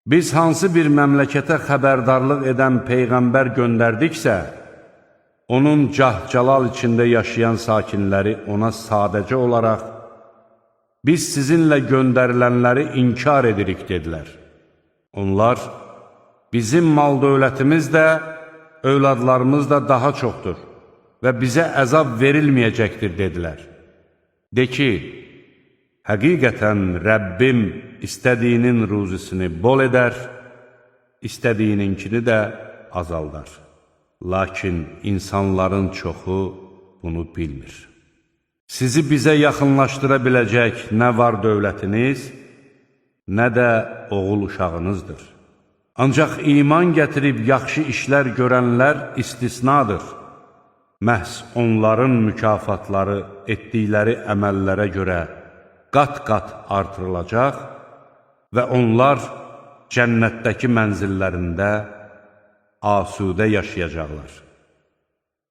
Biz hansı bir məmləkətə xəbərdarlıq edən Peyğəmbər göndərdiksə, onun cah-calal içində yaşayan sakinləri ona sadəcə olaraq, biz sizinlə göndərilənləri inkar edirik, dedilər. Onlar, bizim mal-dövlətimiz də, övladlarımız da daha çoxdur və bizə əzab verilməyəcəkdir, dedilər. De ki, həqiqətən Rəbbim istədiyinin ruzisini bol edər, istədiyininkini də azaldar. Lakin insanların çoxu bunu bilmir. Sizi bizə yaxınlaşdıra biləcək nə var dövlətiniz, nə də oğul uşağınızdır. Ancaq iman gətirib yaxşı işlər görənlər istisnadır. Məhz onların mükafatları etdikləri əməllərə görə qat-qat artırılacaq və onlar cənnətdəki mənzillərində asudə yaşayacaqlar.